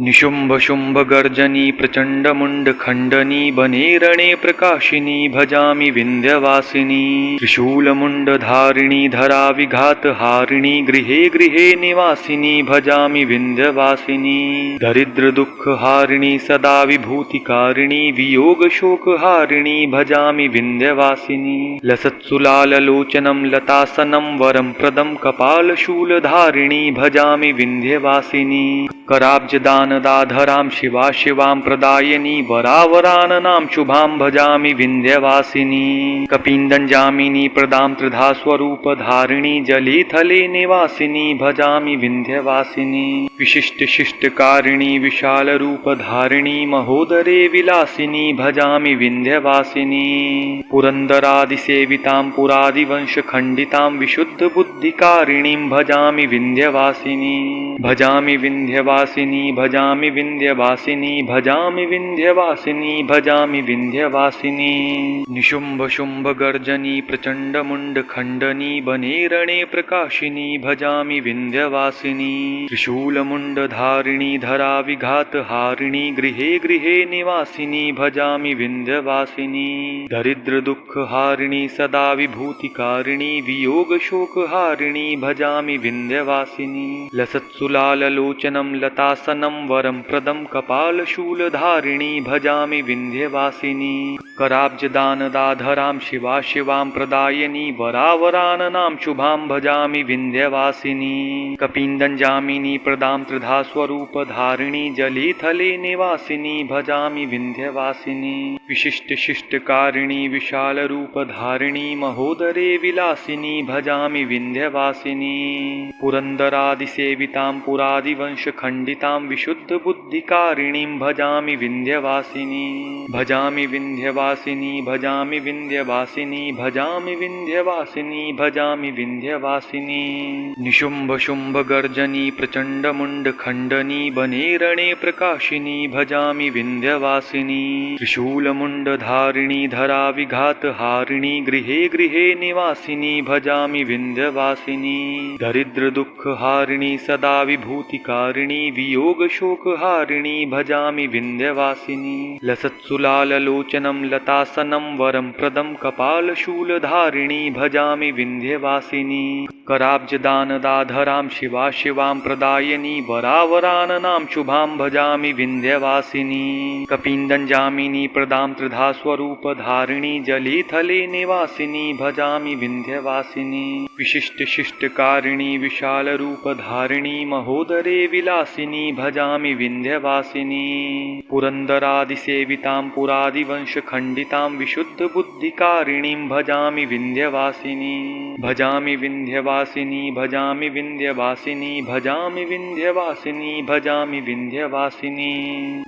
निशुम्भ शुम्भ गर्जनी प्रचंड मुंड खंडनी बने रणे प्रकाशिनी भजामि विंध्यवासिनी त्रिशूल मुंड धारिणी धरा विघात हारिणी गृहे गृहे निवासिनी भजामि विंध्यवासिनी दरिद्र दुख हारिणी सदा विभूतिकारिणी वियोग शोक हारिणी भजामि विंध्यवासिनी लसत्सुलाल लोचनं लतासनं वरं प्रदं कपालशूल धारिणी भजामि विंध्यवासिनी कराब्जदानदाधरां शिवा शिवां प्रदायिनी वरावराननां शुभां भजामि विंध्यवासिनी कपिन्दञ्जामिनी प्रदां त्रिधा स्वरूपधारिणी जले थले निवासिनी भजामि विंध्यवासिनी विशिष्ट शिष्टकारिणी विशाल रूपधारिणी महोदरे विलासिनी भजामि विंध्यवासिनी पुरन्दरादिसेवितां पुरादिवंशखण्डितां विशुद्ध बुद्धिकारिणीं भजामि विंध्यवासिनी भजामि विंध्यवासिनी भजामि विंध्यवासिनी भजामि विंध्यवासिनी भजामि विंध्यवासिनी निशुम्भ शुम्भ गर्जनी प्रचंड मुंड खंडनी बने रणे प्रकाशिनी भजामि विंध्यवासिनी त्रिशूल मुंड धारिणी धरा विघात हारिणी गृहे गृहे निवासिनी भजामि विंध्यवासिनी दरिद्र दुख हारिणी सदा विभूतिकारिणी वियोग शोक हारिणी भजामि विंध्यवासिनी लसत्सुलाललोचनं लतासनं वरं प्रदं कपालशूलधारिणी भजामि विंध्यवासिनी कराब्जदानदाधरां शिवा शिवां प्रदायिनी वरावराननां शुभां भजामि विंध्यवासिनी कपिन्दञ्जामिनी प्रदां त्रिधा स्वरूपधारिणी जले थले निवासिनी भजामि विंध्यवासिनी विशिष्ट शिष्टकारिणी विशाल रूपधारिणी महोदरे विलासिनी भजामि विंध्यवासिनी पुरन्दरादिसेवितां पुरादिवंशखण्डितां विशुद्ध बुद्धिकारिणीं भजामि विंध्यवासिनी भजामि विंध्यवासिनी भजामि विंध्यवासिनी भजामि विंध्यवासिनी भजामि विंध्यवासिनी निशुम्भ शुम्भ गर्जनी प्रचंड मुंड खंडनी बने रणे प्रकाशिनी भजामि विंध्यवासिनी त्रिशूल मुंड धारिणी धरा विघात हारिणी गृहे गृहे निवासिनी भजामि विंध्यवासिनी दरिद्र दुख हारिणी सदा विभूतिकारिणी वियोग शोक हारिणी भजामि विंध्यवासिनी लसत्सुलाललोचनं लतासनं वरं प्रदं कपालशूलधारिणी भजामि विंध्यवासिनी कराब्जदानदाधरां शिवा शिवां प्रदायिनी वरावराननां शुभां भजामि विंध्यवासिनी कपिन्दञ्जामिनी प्रदां त्रिधा स्वरूपधारिणी जले थले निवासिनी भजामि विंध्यवासिनी विशिष्ट शिष्टकारिणी विशाल रूपधारिणी महोदरे विलासिनी भजामि विंध्यवासिनी पुरन्दरादिसेवितां पुरादिवंशखण्डितां विशुद्ध बुद्धिकारिणीं भजामि विंध्यवासिनी भजामि विंध्यवासिनी भजामि विंध्यवासिनी भजामि विंध्यवासिनी भजामि विंध्यवासिनी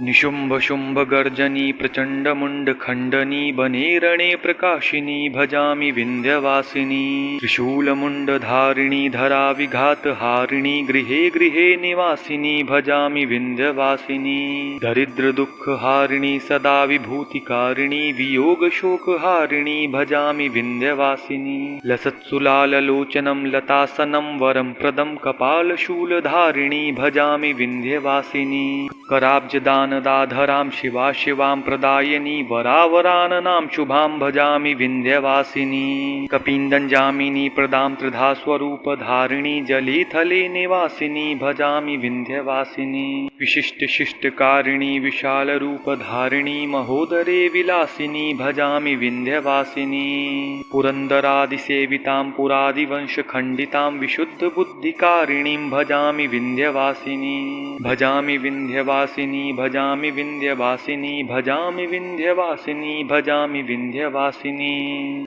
निशुम्भ शुम्भ गर्जनी प्रचंड मुंड खंडनी बने रणे प्रकाशिनी भजामि विंध्यवासिनी त्रिशूल मुंड धारिणी धरा विघात हारिणी गृहे गृहे निवासिनी भजामि विंध्यवासिनी दरिद्र दुख हारिणी सदा विभूतिकारिणी वियोग शोक हारिणी भजामि विंध्यवासिनी लसत्सुलाललोचनं लतासनं वरं प्रदं कपालशूलधारिणी भजामि विंध्यवासिनी कराब्जदानदाधरां शिवा शिवां प्रदायिनी वरावराननां शुभां भजामि विंध्यवासिनी कपिन्दञ्जामिनी प्रदां त्रिधा स्वरूपधारिणी जले थले निवासिनी भजामि विंध्यवासिनी विशिष्ट शिष्टकारिणी विशाल रूपधारिणी महोदरे विलासिनी भजामि विंध्यवासिनी पुरन्दरादिसेवितां पुरादिवंशखण्डितां विशुद्ध बुद्धिकारिणीं भजामि विंध्यवासिनी भजामि विंध्यवासिनी भजामि विंध्यवासिनी भजामि विंध्यवासिनी भजामि विंध्यवासिनी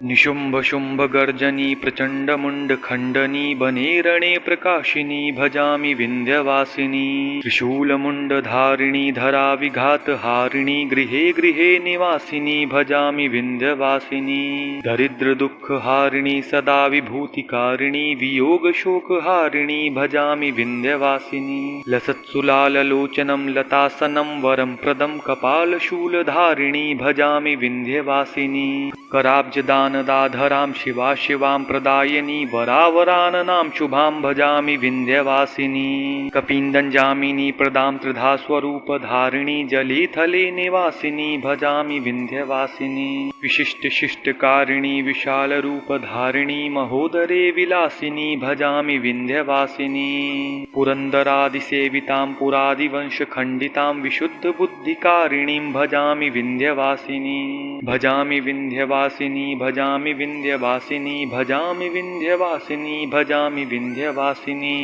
निशुम्भ शुम्भ गर्जनी प्रचंड मुंड खंडनी बने रणे प्रकाशिनी भजामि विंध्यवासिनी त्रिशूल मुंड धारिणी धरा विघात हारिणी गृहे गृहे निवासिनी भजामि विंध्यवासिनी दरिद्र दुख हारिणी सदा विभूतिकारिणी वियोग शोक हारिणी भजामि विंध्यवासिनी लसत्सुलाललोचनं लतासनं वरं प्रदं कपालशूलधारिणी भजामि विंध्यवासिनी कराब्जदानदाधरां शिवा शिवां प्रदायिनी वरावराननां शुभां भजामि विन्ध्यवासिनी कपिन्दञ्जामिनी प्रदां त्रिधा स्वरूपधारिणी जलीथले निवासिनी भजामि विन्ध्यवासिनी विशिष्टशिष्टकारिणी विशालरूपधारिणी महोदरे विलासिनी भजामि विन्ध्यवासिनी पुरन्दरादिसेवितां पुरादिवंशखण्डितां विशुद्धबुद्धिकारिणीं भजामि विन्ध्यवासिनी भजामि विन्ध्यवासिनी भजामि विन्ध्यवासिनी भजामि विन्ध्यवासिनी भजामि विन्ध्यवासिनी